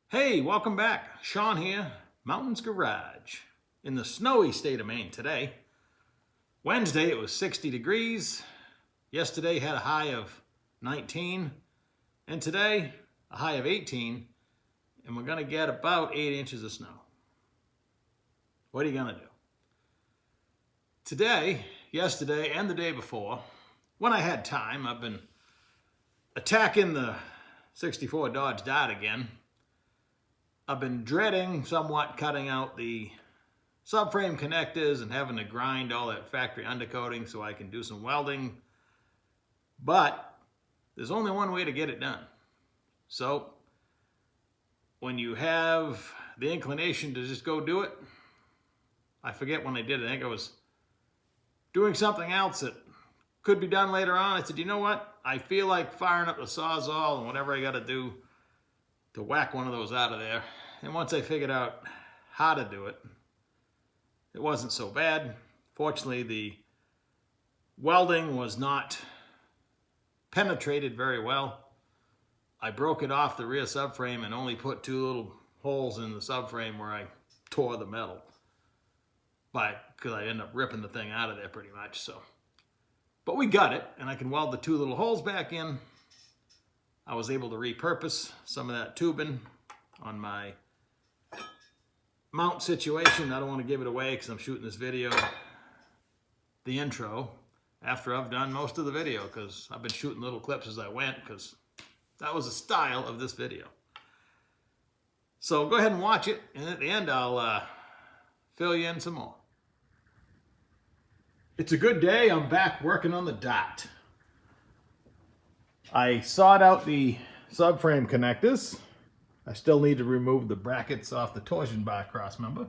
Hey, welcome back. Sean here, Mountains Garage, in the snowy state of Maine today. Wednesday it was 60 degrees. Yesterday had a high of 19. And today a high of 18. And we're going to get about 8 inches of snow. What are you going to do? Today, yesterday, and the day before, when I had time, I've been attacking the 64 Dodge Dart again. I've been dreading somewhat cutting out the subframe connectors and having to grind all that factory undercoating so I can do some welding. But there's only one way to get it done. So when you have the inclination to just go do it, I forget when I did it. I think I was doing something else that could be done later on. I said, you know what? I feel like firing up the Sawzall and whatever I got to do to whack one of those out of there. And once I figured out how to do it, it wasn't so bad. Fortunately, the welding was not penetrated very well. I broke it off the rear subframe and only put 2 little holes in the subframe where I tore the metal. Because I ended up ripping the thing out of there pretty much. But we got it, and I can weld the 2 little holes back in. I was able to repurpose some of that tubing on my mount situation. I don't want to give it away because I'm shooting this video, the intro, after I've done most of the video, because I've been shooting little clips as I went because that was the style of this video. So go ahead and watch it, and at the end I'll fill you in some more. It's a good day. I'm back working on the Dart. I sawed out the subframe connectors. I still need to remove the brackets off the torsion bar cross member.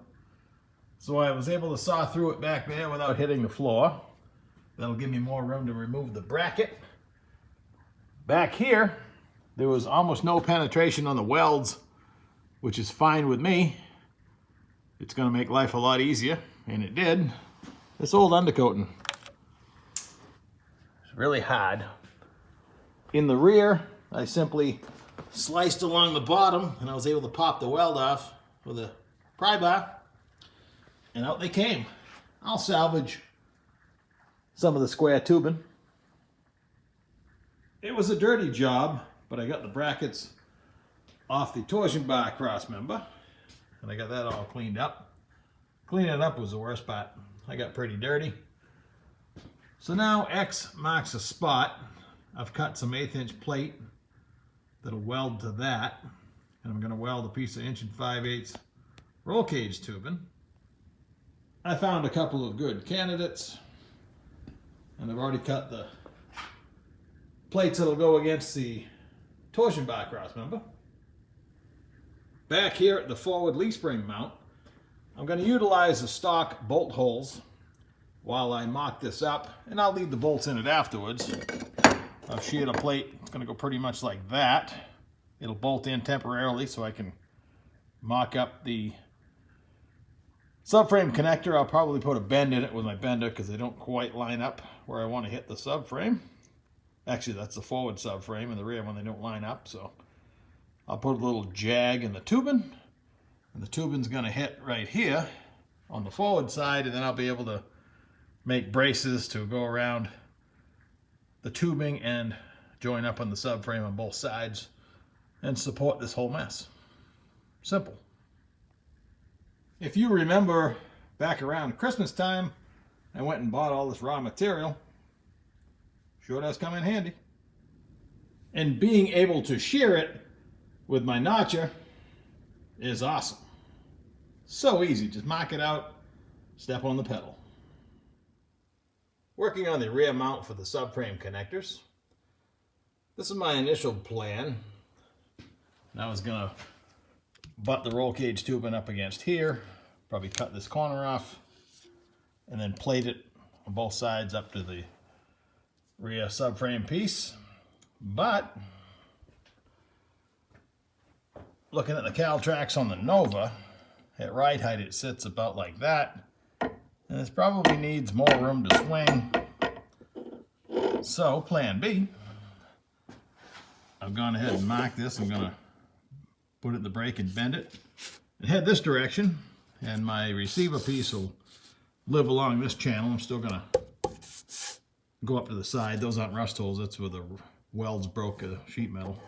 So I was able to saw through it back there without hitting the floor. That'll give me more room to remove the bracket. Back here, there was almost no penetration on the welds, which is fine with me. It's going to make life a lot easier, and it did. This old undercoating is really hard. In the rear, I simply sliced along the bottom and I was able to pop the weld off with a pry bar, and out they came. I'll salvage some of the square tubing. It was a dirty job, but I got the brackets off the torsion bar cross member and I got that all cleaned up. Cleaning it up was the worst part. I got pretty dirty. So now X marks a spot. I've cut some 1/8 inch plate that'll weld to that, and I'm going to weld a piece of 1 5/8 roll cage tubing. I found a couple of good candidates, and I've already cut the plates that'll go against the torsion bar cross member. Back here at the forward leaf spring mount, I'm going to utilize the stock bolt holes while I mock this up, and I'll leave the bolts in it afterwards. I've sheared a plate. It's going to go pretty much like that. It'll bolt in temporarily so I can mock up the subframe connector. I'll probably put a bend in it with my bender because they don't quite line up where I want to hit the subframe. Actually, that's the forward subframe, and the rear one they don't line up. So I'll put a little jag in the tubing, and the tubing's going to hit right here on the forward side, and then I'll be able to make braces to go around the tubing and join up on the subframe on both sides and support this whole mess. Simple. If you remember back around Christmas time, I went and bought all this raw material. Sure does come in handy. And being able to shear it with my notcher is awesome. So easy, just mark it out, step on the pedal. Working on the rear mount for the subframe connectors. This is my initial plan. I was going to butt the roll cage tubing up against here, probably cut this corner off, and then plate it on both sides up to the rear subframe piece. But looking at the cal tracks on the Nova, at ride height it sits about like that. And this probably needs more room to swing. So plan B, I've gone ahead and marked this. I'm going to put it in the brake and bend it and head this direction, and my receiver piece will live along this channel. I'm still gonna go up to the side. Those aren't rust holes, that's where the welds broke the sheet metal,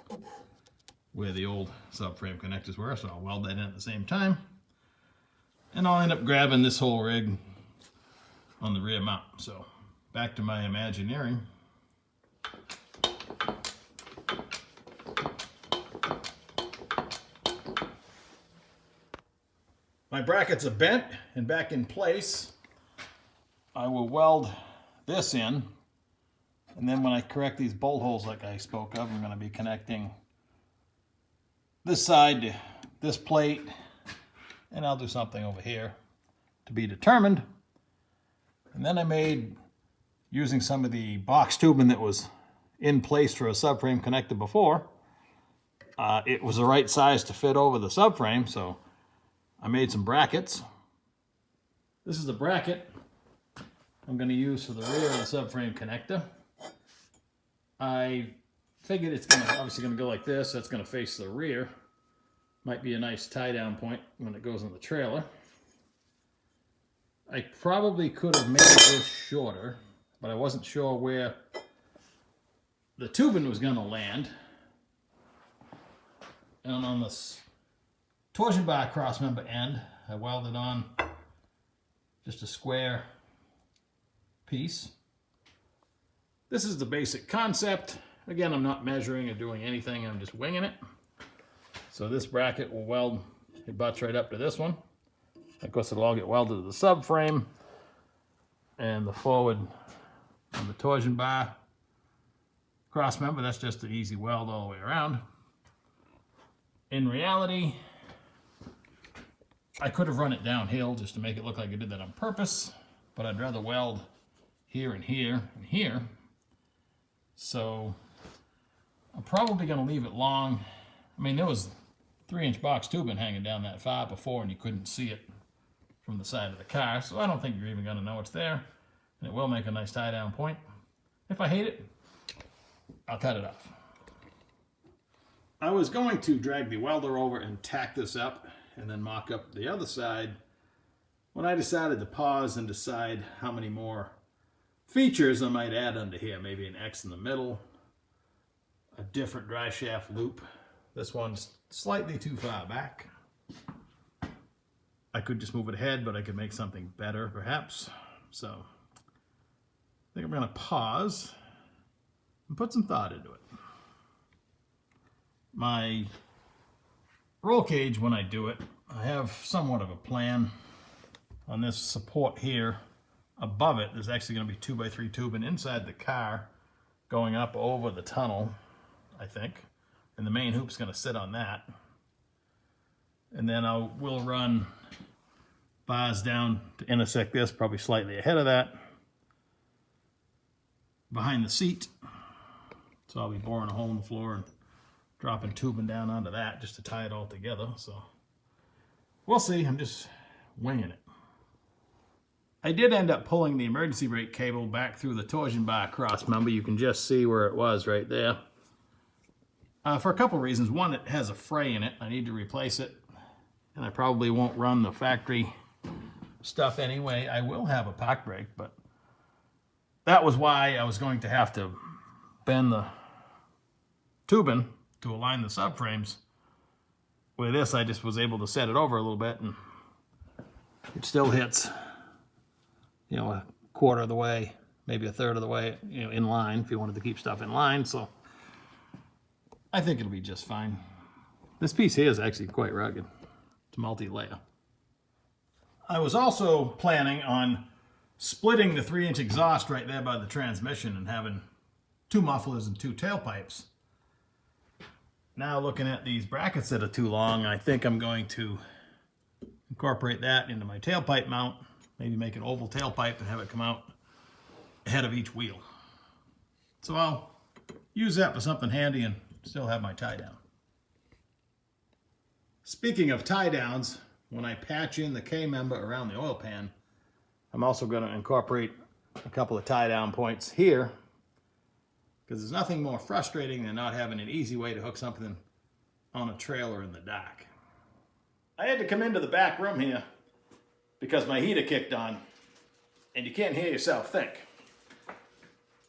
where the old subframe connectors were, so I'll weld that in at the same time. And I'll end up grabbing this whole rig on the rear mount. So back to my Imagineering. My brackets are bent and back in place. I will weld this in, and then when I correct these bolt holes like I spoke of, I'm going to be connecting this side to this plate, and I'll do something over here to be determined. And then I made, using some of the box tubing that was in place for a subframe connector before, it was the right size to fit over the subframe, so I made some brackets. This is the bracket I'm going to use for the rear of the subframe connector. I figured it's obviously going to go like this. That's going to face the rear. Might be a nice tie down point when it goes in the trailer. I probably could have made this shorter, but I wasn't sure where the tubing was going to land. And on this torsion bar cross member end, I welded on just a square piece. This is the basic concept. Again, I'm not measuring or doing anything, I'm just winging it. So this bracket will weld, it butts right up to this one. Of course, it'll all get welded to the subframe, and the forward on the torsion bar cross member, that's just an easy weld all the way around. In reality, I could have run it downhill just to make it look like I did that on purpose, but I'd rather weld here and here and here. So I'm probably going to leave it long. I mean, there was 3-inch box tubing hanging down that far before, and you couldn't see it from the side of the car, so I don't think you're even going to know it's there, and it will make a nice tie down point. If I hate it, I'll cut it off. I was going to drag the welder over and tack this up and then mock up the other side when I decided to pause and decide how many more features I might add under here. Maybe an X in the middle, a different dry shaft loop. This one's slightly too far back. I could just move it ahead, but I could make something better perhaps. So I think I'm going to pause and put some thought into it. My roll cage, when I do it, I have somewhat of a plan. On this support here above it, there's actually going to be 2x3 tubing inside the car going up over the tunnel, I think. And the main hoop's going to sit on that. And then we'll run bars down to intersect this, probably slightly ahead of that, behind the seat. So I'll be boring a hole in the floor and dropping tubing down onto that just to tie it all together. So we'll see. I'm just winging it. I did end up pulling the emergency brake cable back through the torsion bar cross member. You can just see where it was right there. For a couple reasons. One, it has a fray in it. I need to replace it. And I probably won't run the factory stuff anyway. I will have a park brake, but that was why I was going to have to bend the tubing to align the subframes. With this, I just was able to set it over a little bit, and it still hits, you know, a quarter of the way, maybe a third of the way, you know, in line, if you wanted to keep stuff in line. So I think it'll be just fine. This piece here is actually quite rugged. It's multi-layer. I was also planning on splitting the 3-inch exhaust right there by the transmission and having 2 mufflers and 2 tailpipes. Now looking at these brackets that are too long, I think I'm going to incorporate that into my tailpipe mount, maybe make an oval tailpipe and have it come out ahead of each wheel. So I'll use that for something handy and still have my tie down. Speaking of tie downs, when I patch in the K-member around the oil pan, I'm also going to incorporate a couple of tie down points here, because there's nothing more frustrating than not having an easy way to hook something on a trailer in the dark. I had to come into the back room here because my heater kicked on and you can't hear yourself think.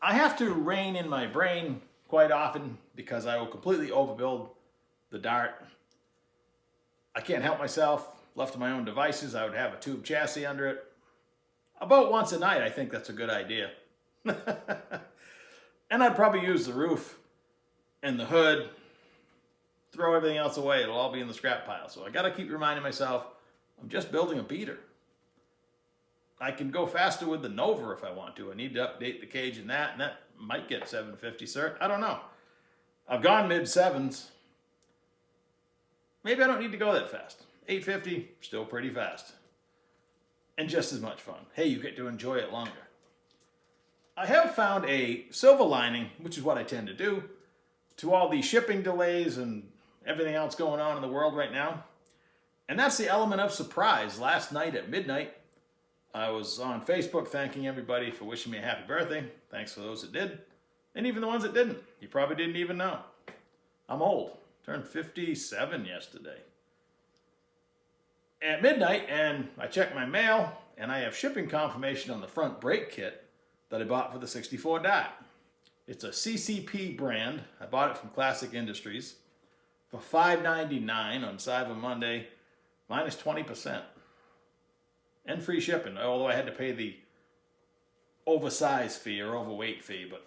I have to rein in my brain quite often because I will completely overbuild the Dart. I can't help myself. Left to my own devices, I would have a tube chassis under it. About once a night, I think that's a good idea. And I'd probably use the roof and the hood, throw everything else away. It'll all be in the scrap pile. So I got to keep reminding myself, I'm just building a beater. I can go faster with the Nova if I want to. I need to update the cage and that might get 750 cert. I don't know. I've gone mid-7s. Maybe I don't need to go that fast. 850, still pretty fast. And just as much fun. Hey, you get to enjoy it longer. I have found a silver lining, which is what I tend to do, to all the shipping delays and everything else going on in the world right now. And that's the element of surprise. Last night at midnight, I was on Facebook thanking everybody for wishing me a happy birthday. Thanks for those that did. And even the ones that didn't. You probably didn't even know. I'm old. Turned 57 yesterday. At midnight, and I checked my mail, and I have shipping confirmation on the front brake kit that I bought for the 64 Dart. It's a CCP brand. I bought it from Classic Industries for $5.99 on Cyber Monday, minus 20%. And free shipping, although I had to pay the oversized fee or overweight fee, but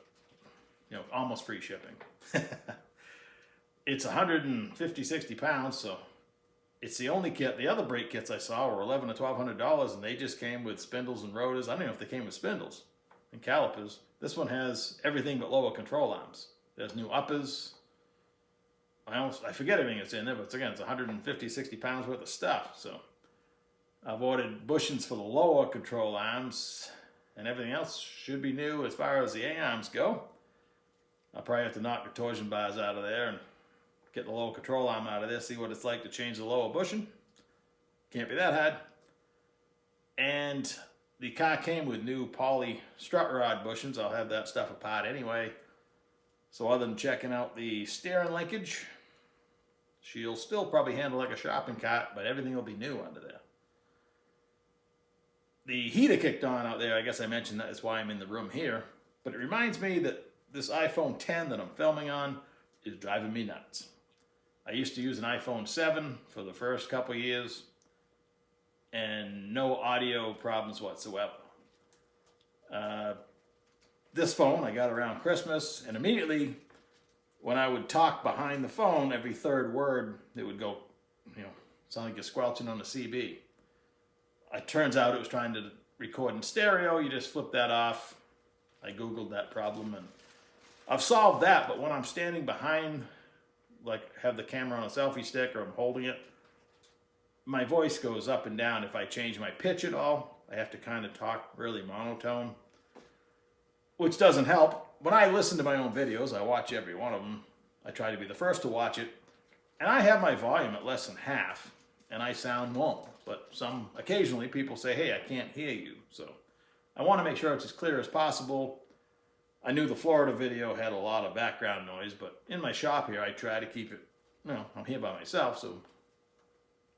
almost free shipping. It's 150, 60 pounds, so it's the only kit. The other brake kits I saw were $1,100 to $1,200, and they just came with spindles and rotors. I don't know if they came with spindles and calipers. This one has everything but lower control arms. There's new uppers. I forget everything that's in there, but it's 150, 60 pounds worth of stuff. So I've ordered bushings for the lower control arms, and everything else should be new as far as the A-arms go. I'll probably have to knock the torsion bars out of there and get the lower control arm out of there, see what it's like to change the lower bushing. Can't be that hard. And the car came with new poly strut rod bushings. I'll have that stuff apart anyway. So other than checking out the steering linkage, she'll still probably handle like a shopping cart, but everything will be new under there. The heater kicked on out there. I guess I mentioned that is why I'm in the room here. But it reminds me that this iPhone 10 that I'm filming on is driving me nuts. I used to use an iPhone 7 for the first couple years and no audio problems whatsoever. This phone I got around Christmas, and immediately when I would talk behind the phone, every third word, it would go, sound like you're squelching on a CB. It turns out it was trying to record in stereo. You just flip that off. I Googled that problem and I've solved that, but when I'm standing behind, like have the camera on a selfie stick or I'm holding it, my voice goes up and down. If I change my pitch at all, I have to kind of talk really monotone, which doesn't help. When I listen to my own videos, I watch every one of them. I try to be the first to watch it, and I have my volume at less than half, and I sound normal. But occasionally people say, hey, I can't hear you. So I want to make sure it's as clear as possible. I knew the Florida video had a lot of background noise, but in my shop here, I try to keep it, I'm here by myself, so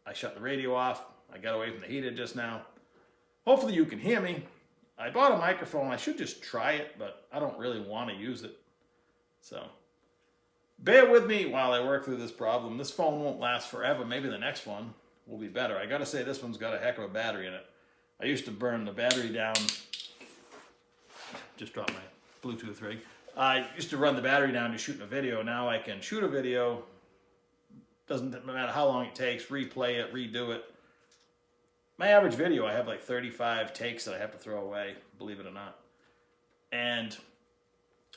I shut the radio off. I got away from the heater just now. Hopefully you can hear me. I bought a microphone. I should just try it, but I don't really want to use it. So bear with me while I work through this problem. This phone won't last forever. Maybe the next one will be better. I got to say this one's got a heck of a battery in it. I used to burn the battery down. Just dropped my Bluetooth rig. I used to run the battery down to shoot a video. Now I can shoot a video. Doesn't matter how long it takes, replay it, redo it. My average video, I have like 35 takes that I have to throw away, believe it or not. And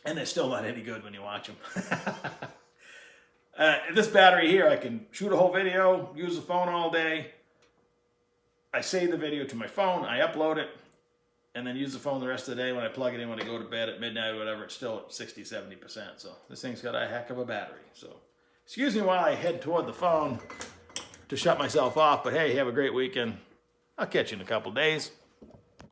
they're still not any good when you watch them. This battery here, I can shoot a whole video, use the phone all day. I save the video to my phone, I upload it, and then use the phone the rest of the day. When I plug it in, when I go to bed at midnight or whatever, it's still at 60, 70%. So this thing's got a heck of a battery. So excuse me while I head toward the phone to shut myself off. But hey, have a great weekend. I'll catch you in a couple days.